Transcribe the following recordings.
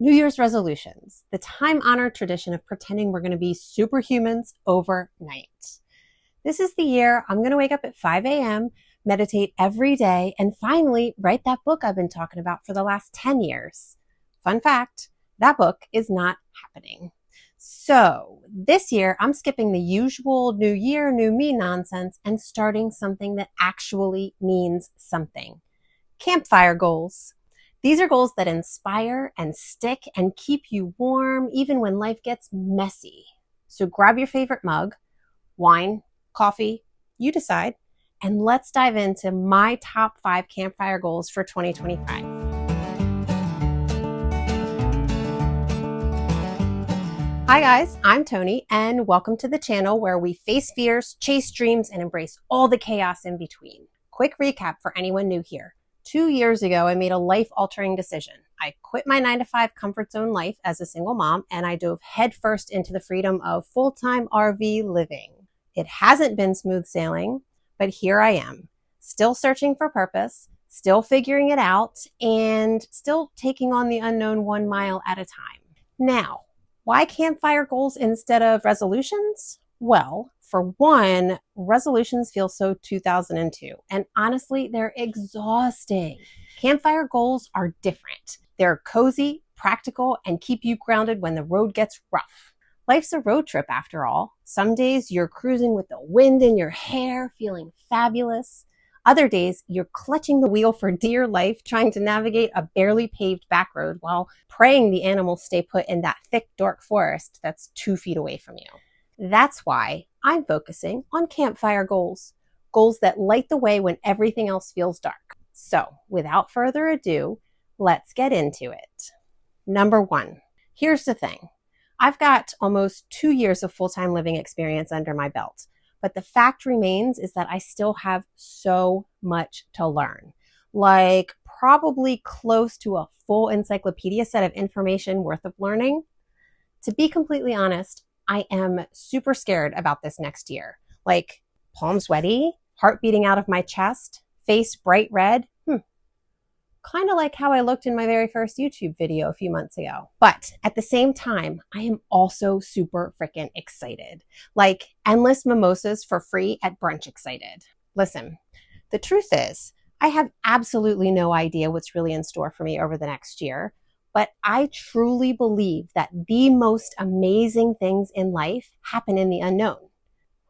New Year's resolutions, the time-honored tradition of pretending we're going to be superhumans overnight. This is the year I'm going to wake up at 5 a.m., meditate every day, and finally write that book I've been talking about for the last 10 years. Fun fact, that book is not happening. So this year, I'm skipping the usual new year, new me nonsense and starting something that actually means something. Campfire goals. These are goals that inspire and stick and keep you warm even when life gets messy. So grab your favorite mug, wine, coffee, you decide, and let's dive into my top 5 campfire goals for 2025. Hi guys, I'm Tony and welcome to the channel where we face fears, chase dreams, and embrace all the chaos in between. Quick recap for anyone new here. 2 years ago, I made a life-altering decision. I quit my 9-to-5 comfort zone life as a single mom, and I dove headfirst into the freedom of full-time RV living. It hasn't been smooth sailing, but here I am, still searching for purpose, still figuring it out, and still taking on the unknown 1 mile at a time. Now, why campfire goals instead of resolutions? Well, for one, resolutions feel so 2002, and honestly, they're exhausting. Campfire goals are different. They're cozy, practical, and keep you grounded when the road gets rough. Life's a road trip after all. Some days you're cruising with the wind in your hair, feeling fabulous. Other days you're clutching the wheel for dear life, trying to navigate a barely paved back road while praying the animals stay put in that thick, dark forest that's 2 feet away from you. That's why I'm focusing on campfire goals, goals that light the way when everything else feels dark. So without further ado, let's get into it. Number 1, here's the thing. I've got almost 2 years of full-time living experience under my belt, but the fact remains is that I still have so much to learn, like probably close to a full encyclopedia set of information worth of learning. To be completely honest, I am super scared about this next year. Like palms sweaty, heart beating out of my chest, face bright red. Kind of like how I looked in my very first YouTube video a few months ago. But at the same time, I am also super freaking excited. Like endless mimosas for free at brunch excited. Listen, the truth is, I have absolutely no idea what's really in store for me over the next year. But I truly believe that the most amazing things in life happen in the unknown.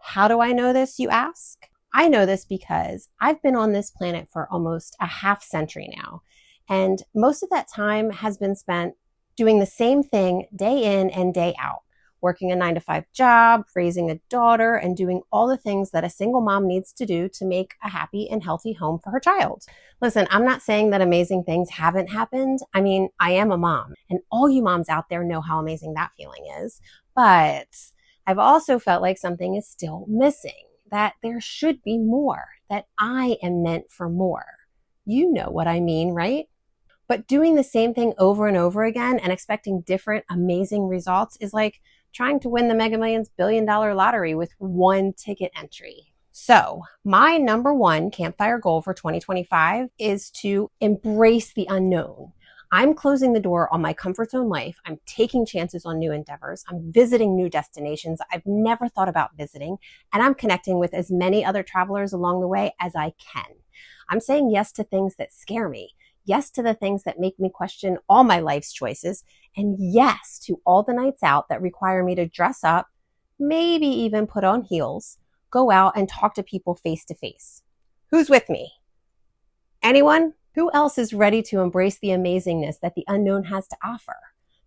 How do I know this, you ask? I know this because I've been on this planet for almost a half century now. And most of that time has been spent doing the same thing day in and day out. Working a 9-to-5 job, raising a daughter, and doing all the things that a single mom needs to do to make a happy and healthy home for her child. Listen, I'm not saying that amazing things haven't happened. I mean, I am a mom, and all you moms out there know how amazing that feeling is. But I've also felt like something is still missing, that there should be more, that I am meant for more. You know what I mean, right? But doing the same thing over and over again and expecting different amazing results is like trying to win the Mega Millions billion-dollar lottery with 1 ticket entry. So my number 1 campfire goal for 2025 is to embrace the unknown. I'm closing the door on my comfort zone life. I'm taking chances on new endeavors. I'm visiting new destinations I've never thought about visiting, and I'm connecting with as many other travelers along the way as I can. I'm saying yes to things that scare me. Yes to the things that make me question all my life's choices, and yes to all the nights out that require me to dress up, maybe even put on heels, go out and talk to people face to face. Who's with me? Anyone? Who else is ready to embrace the amazingness that the unknown has to offer?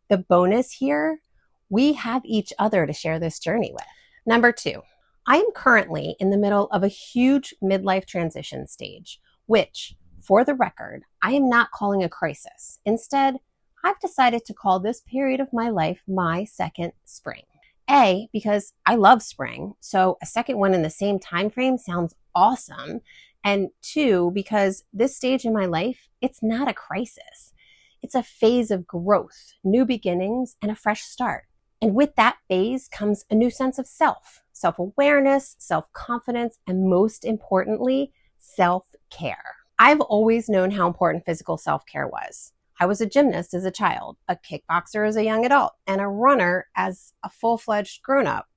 The bonus here, we have each other to share this journey with. Number 2, I am currently in the middle of a huge midlife transition stage, which, for the record, I am not calling a crisis. Instead, I've decided to call this period of my life my second spring. A, because I love spring, so a second one in the same time frame sounds awesome. And 2, because this stage in my life, it's not a crisis. It's a phase of growth, new beginnings, and a fresh start. And with that phase comes a new sense of self, self-awareness, self-confidence, and most importantly, self-care. I've always known how important physical self-care was. I was a gymnast as a child, a kickboxer as a young adult, and a runner as a full-fledged grown-up.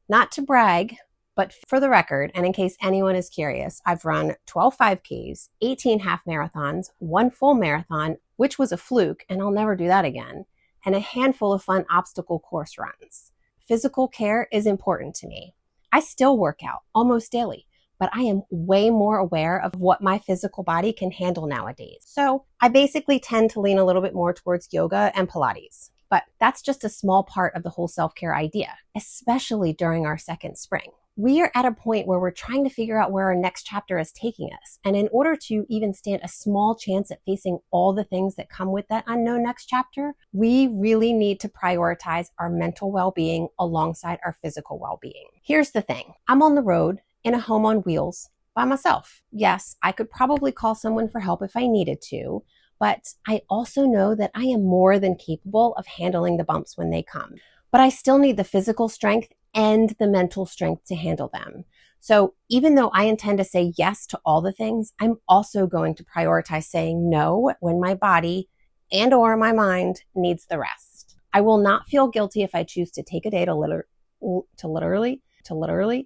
Not to brag, but for the record, and in case anyone is curious, I've run 12 5Ks, 18 half marathons, 1 full marathon, which was a fluke, and I'll never do that again, and a handful of fun obstacle course runs. Physical care is important to me. I still work out almost daily, but I am way more aware of what my physical body can handle nowadays. So I basically tend to lean a little bit more towards yoga and Pilates. But that's just a small part of the whole self-care idea, especially during our second spring. We are at a point where we're trying to figure out where our next chapter is taking us. And in order to even stand a small chance at facing all the things that come with that unknown next chapter, we really need to prioritize our mental well-being alongside our physical well-being. Here's the thing. I'm on the road in a home on wheels by myself. Yes, I could probably call someone for help if I needed to, but I also know that I am more than capable of handling the bumps when they come. But I still need the physical strength and the mental strength to handle them. So even though I intend to say yes to all the things, I'm also going to prioritize saying no when my body and or my mind needs the rest. I will not feel guilty if I choose to take a day to literally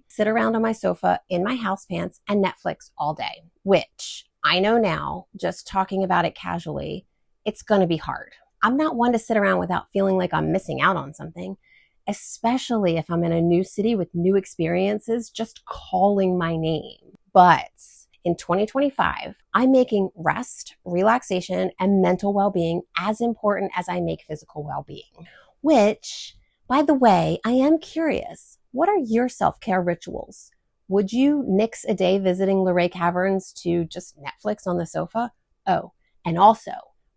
sit around on my sofa in my house pants and Netflix all day, which I know now, just talking about it casually, it's going to be hard. I'm not one to sit around without feeling like I'm missing out on something, especially if I'm in a new city with new experiences just calling my name. But in 2025, I'm making rest, relaxation, and mental well-being as important as I make physical well-being, which, by the way, I am curious. What are your self-care rituals? Would you nix a day visiting Luray Caverns to just Netflix on the sofa? Oh, and also,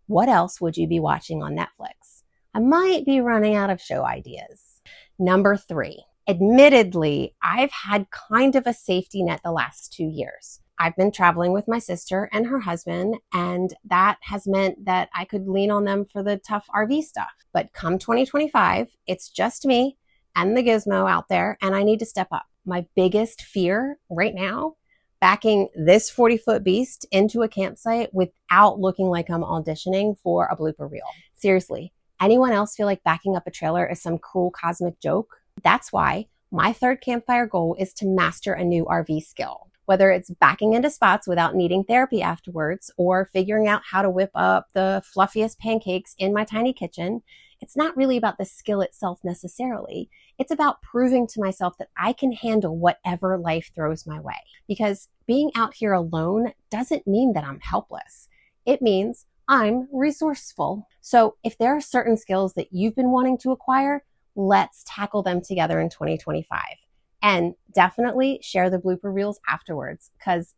what else would you be watching on Netflix? I might be running out of show ideas. Number 3, admittedly, I've had kind of a safety net the last 2 years. I've been traveling with my sister and her husband, and that has meant that I could lean on them for the tough RV stuff. But come 2025, it's just me and the gizmo out there, and I need to step up. My biggest fear right now, backing this 40-foot beast into a campsite without looking like I'm auditioning for a blooper reel. Seriously, anyone else feel like backing up a trailer is some cruel cosmic joke? That's why my third campfire goal is to master a new RV skill. Whether it's backing into spots without needing therapy afterwards or figuring out how to whip up the fluffiest pancakes in my tiny kitchen, it's not really about the skill itself necessarily. It's about proving to myself that I can handle whatever life throws my way. Because being out here alone doesn't mean that I'm helpless. It means I'm resourceful. So if there are certain skills that you've been wanting to acquire, let's tackle them together in 2025. And definitely share the blooper reels afterwards, because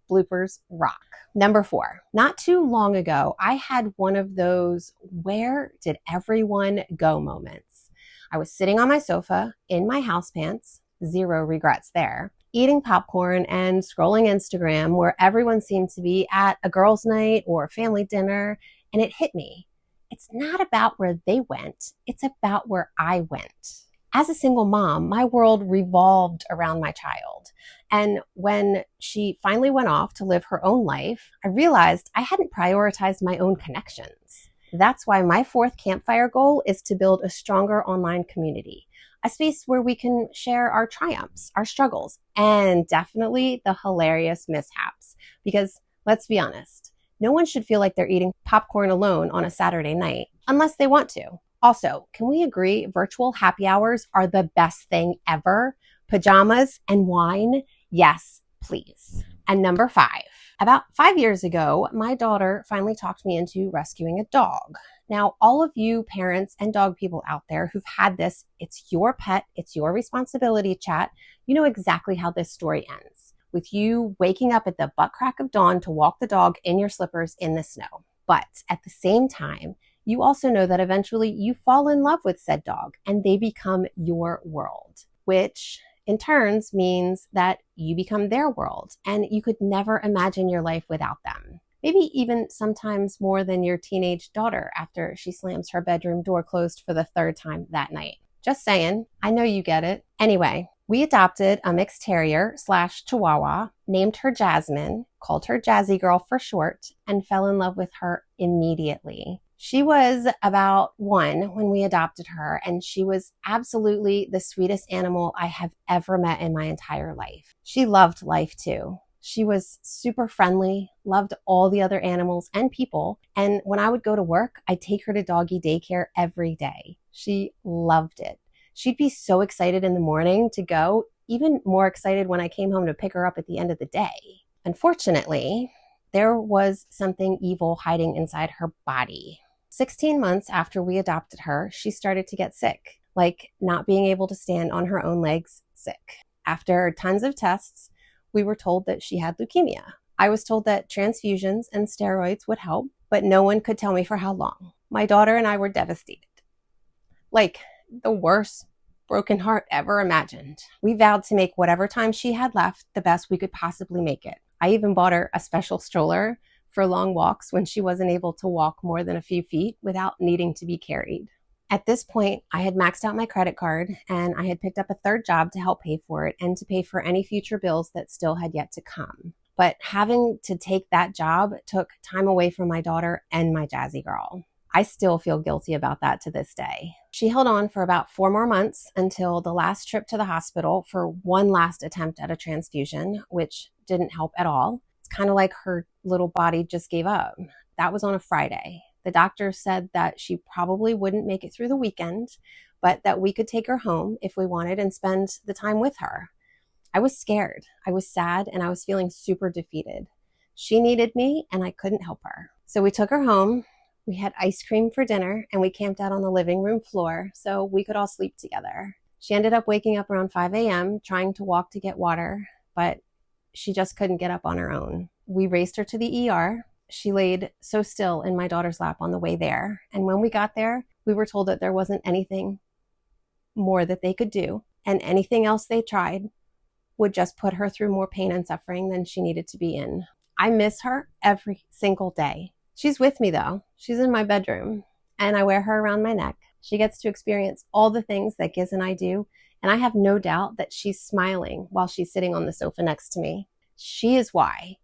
bloopers rock. Number 4, not too long ago, I had one of those where did everyone go moments. I was sitting on my sofa in my house pants, 0 regrets there, eating popcorn and scrolling Instagram where everyone seemed to be at a girls' night or family dinner, and it hit me. It's not about where they went, it's about where I went. As a single mom, my world revolved around my child. And when she finally went off to live her own life, I realized I hadn't prioritized my own connections. That's why my 4th campfire goal is to build a stronger online community, a space where we can share our triumphs, our struggles, and definitely the hilarious mishaps. Because let's be honest, no one should feel like they're eating popcorn alone on a Saturday night unless they want to. Also, can we agree virtual happy hours are the best thing ever? Pajamas and wine? Yes, please. And number 5, about 5 years ago, my daughter finally talked me into rescuing a dog. Now, all of you parents and dog people out there who've had this, it's your pet, it's your responsibility chat, you know exactly how this story ends, with you waking up at the butt crack of dawn to walk the dog in your slippers in the snow. But at the same time, you also know that eventually you fall in love with said dog and they become your world, which in turns means that you become their world and you could never imagine your life without them. Maybe even sometimes more than your teenage daughter after she slams her bedroom door closed for the 3rd time that night. Just saying, I know you get it. Anyway, We adopted a mixed terrier / Chihuahua, named her Jasmine, called her Jazzy Girl for short, and fell in love with her immediately. She was about 1 when we adopted her, and she was absolutely the sweetest animal I have ever met in my entire life. She loved life too. She was super friendly, loved all the other animals and people, and when I would go to work, I'd take her to doggy daycare every day. She loved it. She'd be so excited in the morning to go, even more excited when I came home to pick her up at the end of the day. Unfortunately, there was something evil hiding inside her body. 16 months after we adopted her, she started to get sick, like not being able to stand on her own legs, sick. After tons of tests, we were told that she had leukemia. I was told that transfusions and steroids would help, but no one could tell me for how long. My daughter and I were devastated. Like the worst broken heart ever imagined. We vowed to make whatever time she had left the best we could possibly make it. I even bought her a special stroller for long walks when she wasn't able to walk more than a few feet without needing to be carried. At this point, I had maxed out my credit card and I had picked up a third job to help pay for it and to pay for any future bills that still had yet to come. But having to take that job took time away from my daughter and my Jazzy Girl. I still feel guilty about that to this day. She held on for about 4 more months until the last trip to the hospital for one last attempt at a transfusion, which didn't help at all. It's kind of like her little body just gave up. That was on a Friday. The doctor said that she probably wouldn't make it through the weekend, but that we could take her home if we wanted and spend the time with her. I was scared, I was sad, and I was feeling super defeated. She needed me and I couldn't help her. So we took her home. We had ice cream for dinner and we camped out on the living room floor so we could all sleep together. She ended up waking up around 5 a.m. trying to walk to get water, but she just couldn't get up on her own. We raced her to the ER. She laid so still in my daughter's lap on the way there. And when we got there, we were told that there wasn't anything more that they could do, and anything else they tried would just put her through more pain and suffering than she needed to be in. I miss her every single day. She's with me though. She's in my bedroom and I wear her around my neck. She gets to experience all the things that Giz and I do, and I have no doubt that she's smiling while she's sitting on the sofa next to me. She is why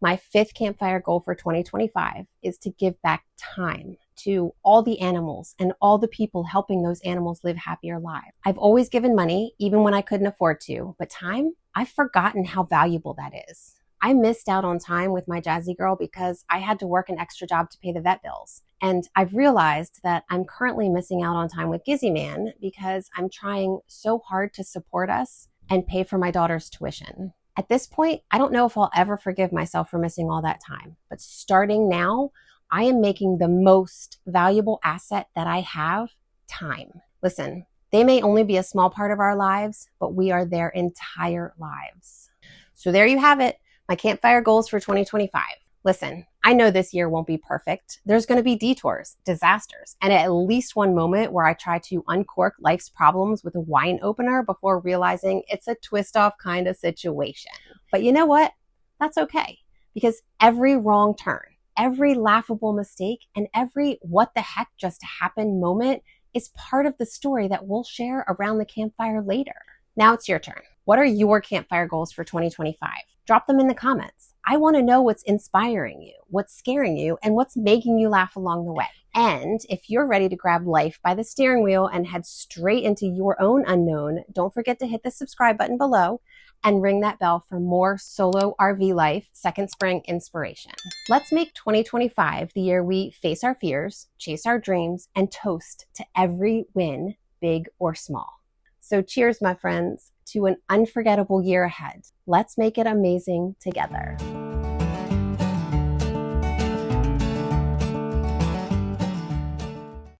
my 5th campfire goal for 2025 is to give back time to all the animals and all the people helping those animals live happier lives. I've always given money, even when I couldn't afford to, but time, I've forgotten how valuable that is. I missed out on time with my Jazzy Girl because I had to work an extra job to pay the vet bills. And I've realized that I'm currently missing out on time with Gizzy Man because I'm trying so hard to support us and pay for my daughter's tuition. At this point, I don't know if I'll ever forgive myself for missing all that time. But starting now, I am making the most valuable asset that I have, time. Listen, they may only be a small part of our lives, but we are their entire lives. So there you have it. My campfire goals for 2025. Listen, I know this year won't be perfect. There's going to be detours, disasters, and at least one moment where I try to uncork life's problems with a wine opener before realizing it's a twist-off kind of situation. But you know what? That's okay, because every wrong turn, every laughable mistake, and every what the heck just happened moment is part of the story that we'll share around the campfire later. Now it's your turn. What are your campfire goals for 2025? Drop them in the comments. I want to know what's inspiring you, what's scaring you, and what's making you laugh along the way. And if you're ready to grab life by the steering wheel and head straight into your own unknown, don't forget to hit the subscribe button below and ring that bell for more solo RV life second spring inspiration. Let's make 2025 the year we face our fears, chase our dreams, and toast to every win, big or small. So cheers, my friends, to an unforgettable year ahead. Let's make it amazing together.